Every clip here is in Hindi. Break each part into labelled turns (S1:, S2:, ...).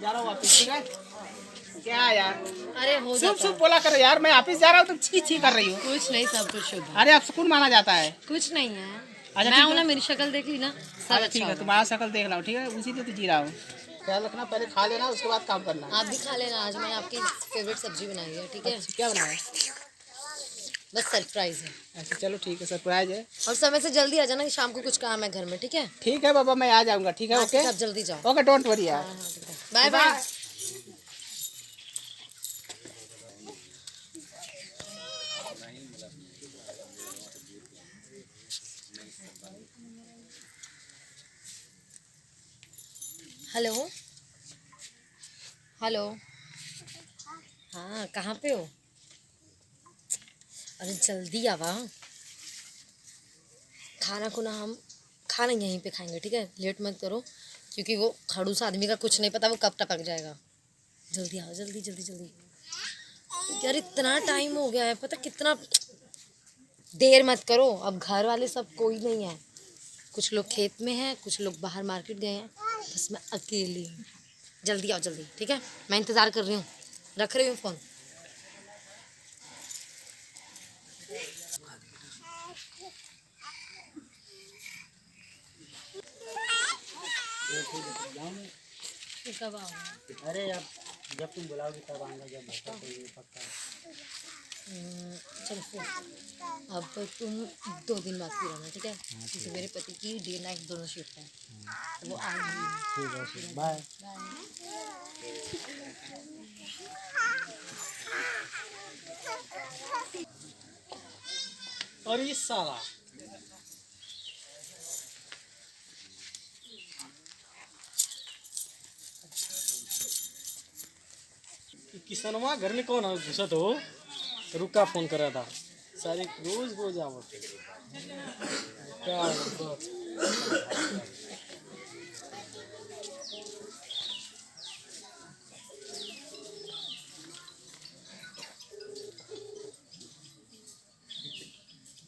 S1: जा रहा हूँ वापस, ठीक है? क्या यार,
S2: अरे हो
S1: शुभ
S2: जाता
S1: शुभ बोला करो यार। मैं ऑफिस जा रहा हूँ तो छी छी कर रही हूँ।
S2: कुछ नहीं, सब कुछ शुभ है।
S1: अरे अब सुकून माना जाता है।
S2: कुछ नहीं है।
S1: अच्छा,
S2: मैं
S1: ठीक
S2: हूं
S1: है।
S2: ना, मेरी शक्ल देख ली ना, सब
S1: अरे
S2: अच्छा
S1: ठीक है,
S2: होगा।
S1: तुम्हारा शक्ल देख रहा हूँ, ठीक है? उसी पे तो जी रहा हूँ। ख्याल रखना, पहले खा लेना, उसके बाद काम करना।
S2: आप भी खा लेना, आज मैंने आपकी फेवरेट सब्जी बनाई है, ठीक है?
S1: अच्छा, क्या बनाया?
S2: बस सरप्राइज है।
S1: अच्छा चलो ठीक है, सरप्राइज है।
S2: और समय से जल्दी आ जाना कि शाम को कुछ काम है घर में, ठीक है?
S1: ठीक है बाबा, मैं आ जाऊँगा, ठीक है?
S2: हाँ,
S1: ओके
S2: ठीक है, आप जल्दी जाओ।
S1: ओके, डोंट वरी यार।
S2: हाँ हाँ, ठीक है, बाय बाय। हेलो हेलो, हाँ कहाँ पे हो? अरे जल्दी आवा। खाना खुना हम खाना यहीं पे खाएंगे, ठीक है? लेट मत करो, क्योंकि वो खड़ूस आदमी का कुछ नहीं पता वो कब टपक जाएगा। जल्दी आओ, जल्दी जल्दी जल्दी। यार इतना टाइम हो गया है, पता कितना। देर मत करो, अब घर वाले सब कोई नहीं है। कुछ लोग खेत में हैं, कुछ लोग बाहर मार्केट गए हैं, बस मैं अकेली हूँ। जल्दी आओ जल्दी, ठीक है? मैं इंतज़ार कर रही हूँ, रख रही हूँ फ़ोन। कब आओगे?
S1: अरे अब जब तुम बुलाओगे तब आऊँगा, जब पक्का।
S2: चलो फिर अब तुम 2 दिन बाद फिर आना, ठीक है? क्योंकि मेरे पति की डे नाइट दोनों शिफ्ट है, तो वो आएंगे।
S1: ठीक है, ठीक है, बाय। और ये साला किसनवा घर में कौन घुसा तो रुका फोन कर रहा था। सारे रोज रोज आवत क्या बात।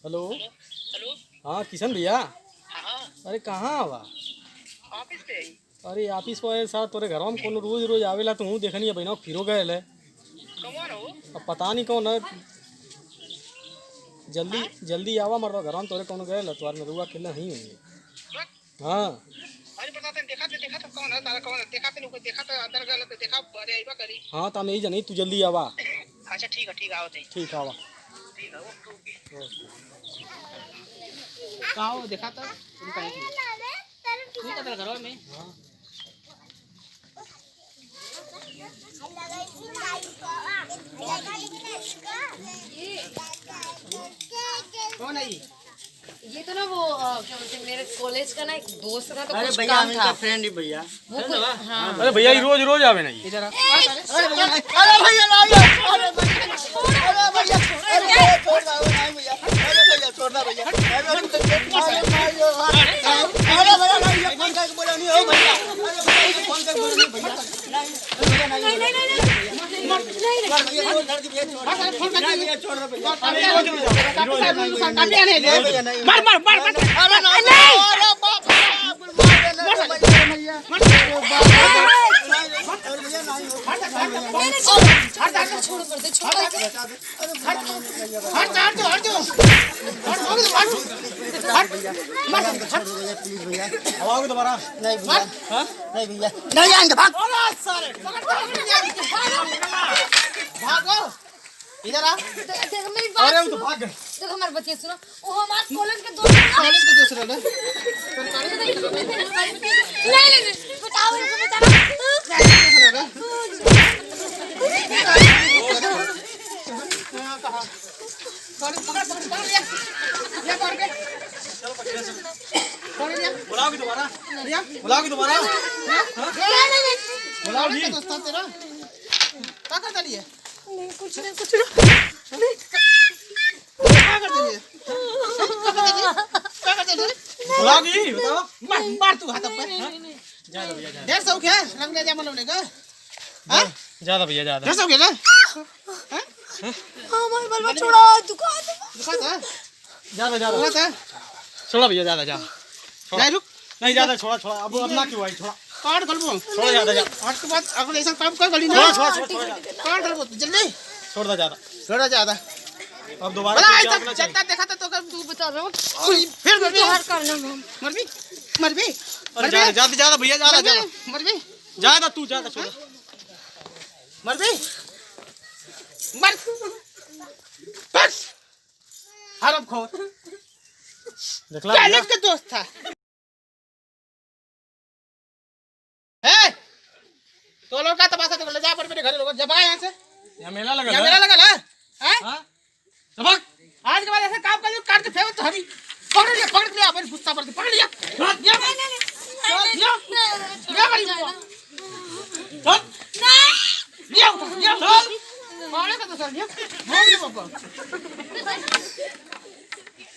S1: Hello
S3: hello.
S1: हाँ किशन भैया।
S3: हाँ
S1: अरे कहाँ आवा?
S3: ऑफिस पे आई।
S1: अरे ऑफिस पर साथ तोरे घर में कौन रोज रोज आवेला तो हूँ देखनी है बहना फिरो गए है।
S3: कौन हो?
S1: अब पता नहीं कौन है। जल्दी जल्दी आवा मरवा घर में तोरे कौन गए तुम्हारे में रुआ किला नहीं होंगे। हाँ
S3: अरे बता तन देखा तो कौन है तारा कौन है? देखा तो देखा तो अंदर गल तो देखा अरे आईबा करी।
S1: हाँ तो मैं ही जानी तू जल्दी आवा।
S3: अच्छा ठीक है आओ ते।
S1: ठीक आवा।
S3: ठीक है ओके।
S1: कहाँ हो देखा था तुम कहीं तू का तेरा घर में। हाँ कौन है
S2: ये तो ना वो क्या बोलते हैं, मेरे कॉलेज का ना एक दोस्त था, तो
S4: अरे
S2: कुछ
S4: भैया
S2: काम
S4: हम
S2: था।
S4: इनका फ्रेंड ही भैया।
S2: वो कुछ- हाँ
S1: अरे भैया रोज रोज आवे नहीं इधर।
S4: अरे भैया लाइए। अरे भैया छोड़ दो नहीं भैया। अरे भैया छोड़ दो भैया। अरे भैया लाइए फोन करके बोलो नहीं हो भैया। अरे फोन करके बोलो नहीं भैया। नहीं छोड़ दो भैया।
S1: मार मार मार मार।
S4: अरे नहीं
S2: छोड़ कर दे, छोड़ कर दे।
S4: प्लीज भैया।
S1: आओगे दोबारा।
S4: नहीं भैया। नहीं भैया नहीं आएंगे भाग।
S1: भागो इधर आ।
S2: देख मेरी
S1: अरे
S2: बात
S1: वो तो
S2: सुनो।
S1: भाग गए।
S2: देख हमारी बतिया सुनो, वो हमारे कॉलेज के दोस्त हैं।
S1: कॉलेज के दूसरे ने
S2: नहीं बताओ इनको बताओ।
S1: बुलाओगे दोबारा। बुलाओगे दोबारा। बुलाओगी दोस्तों तेरा क्या कर दिए?
S2: नहीं कुछ नहीं
S1: क्या कर दिए? क्या कर दिए? बुलाओगी बताओ। मार मार तू हाथ पर। ज्यादा भैया ज्यादा। 150 क्या रंग ले जा मनोने का। हां ज्यादा भैया ज्यादा। 150 क्या ना?
S2: हाँ हमारे बलवा छोड़ा दुकान
S1: था ज्यादा ज्यादा छोड़ा भैया ज्यादा जा। नहीं रुक नहीं ज्यादा छोड़ा छोड़ा अब ना क्यों आई छोड़ा।
S3: काट गलबो
S1: छोड़ ज्यादा जा
S3: आज के बाद अगर ऐसा काम कर गली
S1: छोड़
S3: ना
S1: छोड़ छोड़ छोड़ जा
S3: काट गलबो जल्दी
S1: छोड़ दे ज्यादा
S3: थोड़ा ज्यादा
S1: अब दोबारा
S3: बड़ा
S1: पीछे
S3: ऐसा
S1: आना चाहिए।
S3: जनता देखा तो कर तू बता रहा हूं फिर मर भी
S2: करना मम
S3: मर भी
S1: अरे ज्यादा ज्यादा ज्यादा भैया ज्यादा ज्यादा
S3: मर भी
S1: ज्यादा तू ज्यादा छोड़
S3: मर भी मर बस हरम खोर
S1: देखला
S3: पहले का दोस्त था है तो लोग का तमाशा तो ले जा पर मेरे घर लोग जब आए यहां से
S1: यहाँ मेला लगा
S3: या मेरा लगा ना हैं
S1: हां सबक
S3: आज के बाद ऐसा काम कर काट के फेंक तो हरी पकड़ लिया अपने गुस्सा पर पकड़ लिया